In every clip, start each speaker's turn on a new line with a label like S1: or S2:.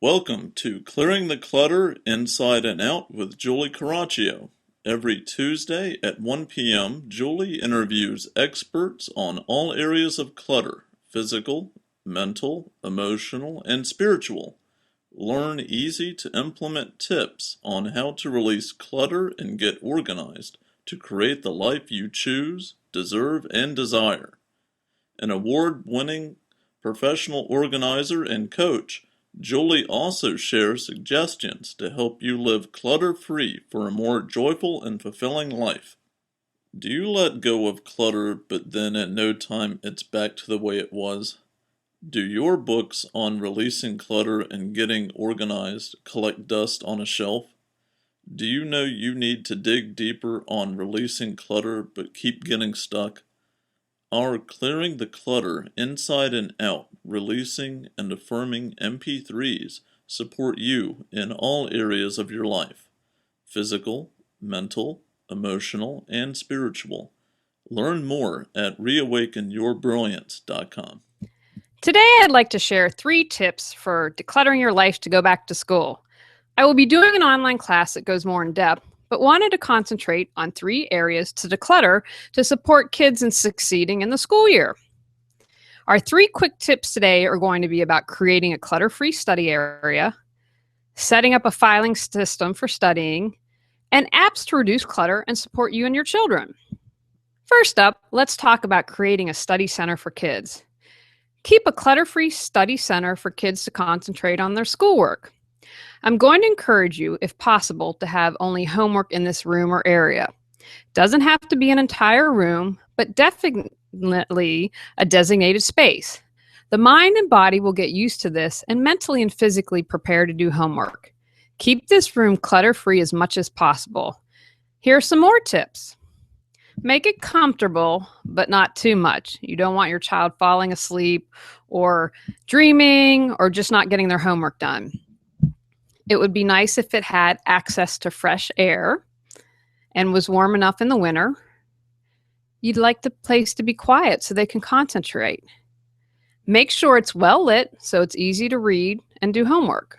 S1: Welcome to Clearing the Clutter Inside and Out with Julie Coraccio. Every Tuesday at 1 p.m., Julie interviews experts on all areas of clutter: physical, mental, emotional, and spiritual. Learn easy to implement tips on how to release clutter and get organized to create the life you choose, deserve, and desire. An award-winning professional organizer and coach, Julie also shares suggestions to help you live clutter-free for a more joyful and fulfilling life. Do you let go of clutter, but then at no time it's back to the way it was? Do your books on releasing clutter and getting organized collect dust on a shelf? Do you know you need to dig deeper on releasing clutter but keep getting stuck? Our Clearing the Clutter Inside and Out, Releasing and Affirming MP3s support you in all areas of your life: physical, mental, emotional, and spiritual. Learn more at reawakenyourbrilliance.com.
S2: Today, I'd like to share 3 tips for decluttering your life to go back to school. I will be doing an online class that goes more in depth, but wanted to concentrate on 3 areas to declutter to support kids in succeeding in the school year. Our 3 quick tips today are going to be about creating a clutter-free study area, setting up a filing system for studying, and apps to reduce clutter and support you and your children. First up, let's talk about creating a study center for kids. Keep a clutter-free study center for kids to concentrate on their schoolwork. I'm going to encourage you, if possible, to have only homework in this room or area. Doesn't have to be an entire room, but definitely a designated space. The mind and body will get used to this and mentally and physically prepare to do homework. Keep this room clutter-free as much as possible. Here are some more tips. Make it comfortable, but not too much. You don't want your child falling asleep or dreaming or just not getting their homework done. It would be nice if it had access to fresh air and was warm enough in the winter. You'd like the place to be quiet so they can concentrate. Make sure it's well lit so it's easy to read and do homework.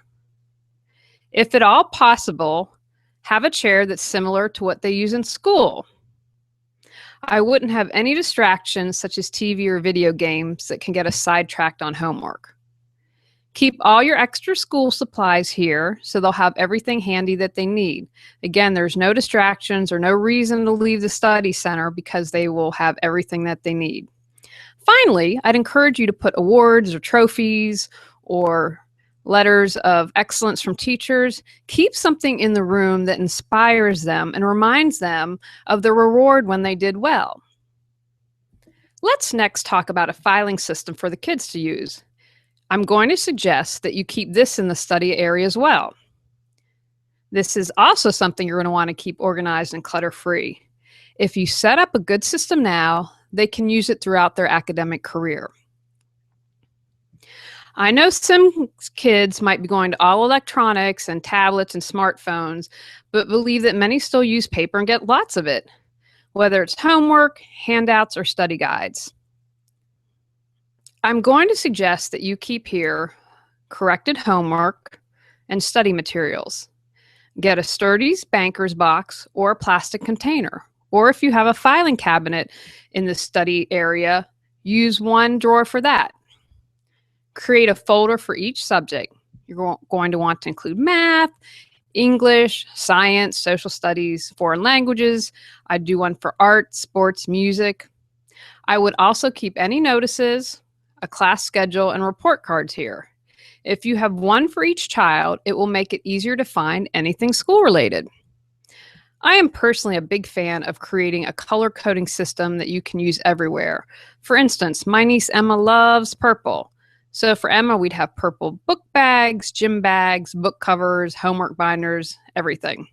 S2: If at all possible, have a chair that's similar to what they use in school. I wouldn't have any distractions such as TV or video games that can get us sidetracked on homework. Keep all your extra school supplies here so they'll have everything handy that they need. Again, there's no distractions or no reason to leave the study center because they will have everything that they need. Finally, I'd encourage you to put awards or trophies or letters of excellence from teachers. Keep something in the room that inspires them and reminds them of the reward when they did well. Let's next talk about a filing system for the kids to use. I'm going to suggest that you keep this in the study area as well. This is also something you're going to want to keep organized and clutter-free. If you set up a good system now, they can use it throughout their academic career. I know some kids might be going to all electronics and tablets and smartphones, but believe that many still use paper and get lots of it, whether it's homework, handouts, or study guides. I'm going to suggest that you keep here corrected homework and study materials. Get a sturdy banker's box or a plastic container. Or if you have a filing cabinet in the study area, use one drawer for that. Create a folder for each subject. You're going to want to include math, English, science, social studies, foreign languages. I do one for art, sports, music. I would also keep any notices, a class schedule, and report cards here. If you have one for each child, it will make it easier to find anything school-related. I am personally a big fan of creating a color coding system that you can use everywhere. For instance, my niece Emma loves purple. So for Emma, we'd have purple book bags, gym bags, book covers, homework binders, everything.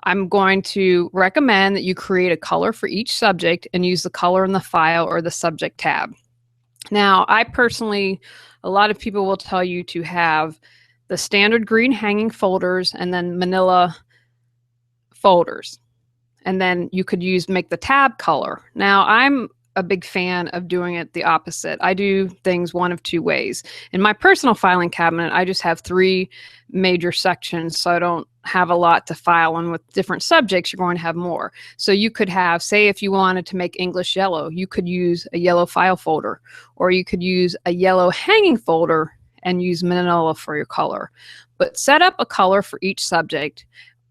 S2: I'm going to recommend that you create a color for each subject and use the color in the file or the subject tab. Now, a lot of people will tell you to have the standard green hanging folders and then manila folders. And then you could make the tab color. Now, I'm a big fan of doing it the opposite. I do things one of two ways. In my personal filing cabinet, I just have three major sections, so I don't have a lot to file. And with different subjects, you're going to have more. So you could have, say, if you wanted to make English yellow, you could use a yellow file folder, or you could use a yellow hanging folder and use manila for your color. But set up a color for each subject,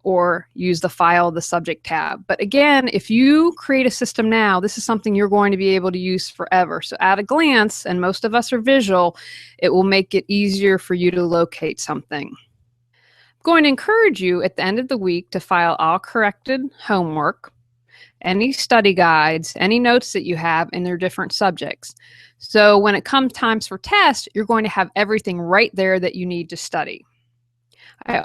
S2: or use the file, the subject tab. But again, if you create a system now, this is something you're going to be able to use forever. So at a glance, and most of us are visual, it will make it easier for you to locate something. I'm going to encourage you at the end of the week to file all corrected homework, any study guides, any notes that you have in their different subjects. So when it comes times for tests, you're going to have everything right there that you need to study. I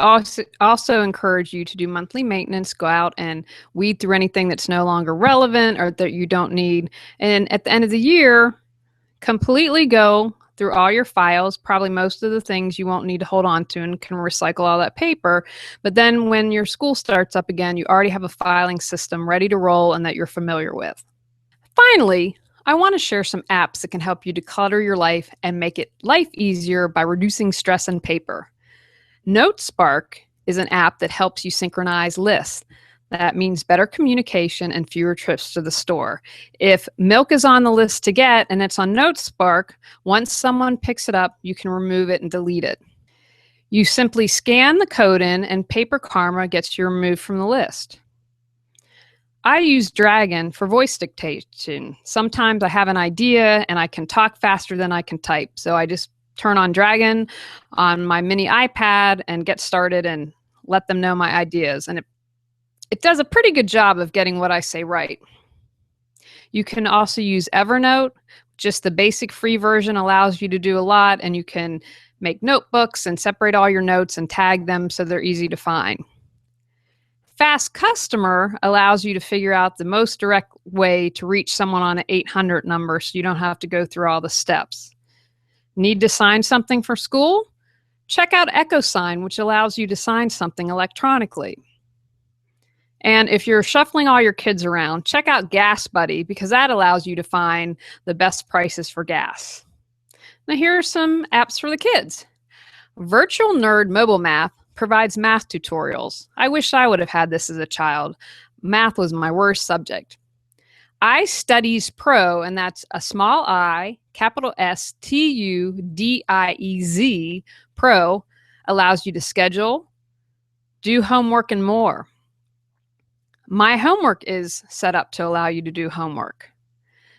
S2: also encourage you to do monthly maintenance, go out and weed through anything that's no longer relevant or that you don't need. And at the end of the year, completely go through all your files, probably most of the things you won't need to hold on to and can recycle all that paper. But then when your school starts up again, you already have a filing system ready to roll and that you're familiar with. Finally, I want to share some apps that can help you declutter your life and make it life easier by reducing stress and paper. NoteSpark is an app that helps you synchronize lists. That means better communication and fewer trips to the store. If milk is on the list to get and it's on NoteSpark, once someone picks it up, you can remove it and delete it. You simply scan the code in and Paper Karma gets you removed from the list. I use Dragon for voice dictation. Sometimes I have an idea and I can talk faster than I can type, so I just turn on Dragon on my mini iPad and get started and let them know my ideas. And it does a pretty good job of getting what I say right. You can also use Evernote. Just the basic free version allows you to do a lot, and you can make notebooks and separate all your notes and tag them so they're easy to find. Fast Customer allows you to figure out the most direct way to reach someone on an 800 number so you don't have to go through all the steps. Need to sign something for school? Check out EchoSign, which allows you to sign something electronically. And if you're shuffling all your kids around, check out Gas Buddy, because that allows you to find the best prices for gas. Now here are some apps for the kids. Virtual Nerd Mobile Math provides math tutorials. I wish I would have had this as a child. Math was my worst subject. iStudies Pro, and that's a small I, capital STUDIEZ Pro, allows you to schedule, do homework, and more. My Homework is set up to allow you to do homework.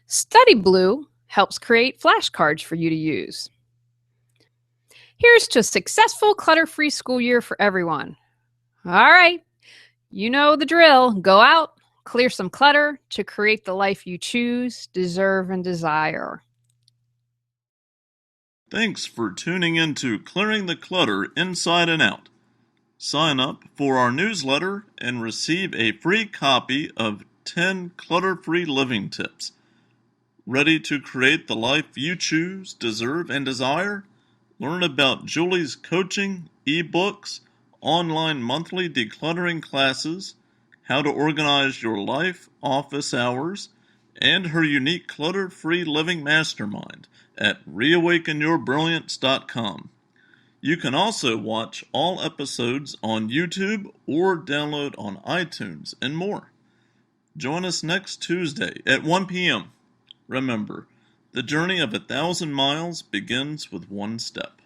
S2: Study Blue helps create flashcards for you to use. Here's to a successful clutter-free school year for everyone. All right, you know the drill. Go out, clear some clutter to create the life you choose, deserve, and desire.
S1: Thanks for tuning in to Clearing the Clutter Inside and Out. Sign up for our newsletter and receive a free copy of 10 clutter-free living tips. Ready to create the life you choose, deserve, and desire? Learn about Julie's coaching, ebooks, online monthly decluttering classes, how to organize your life, office hours, and her unique clutter-free living mastermind at reawakenyourbrilliance.com. You can also watch all episodes on YouTube or download on iTunes and more. Join us next Tuesday at 1 p.m. Remember, the journey of 1,000 miles begins with one step.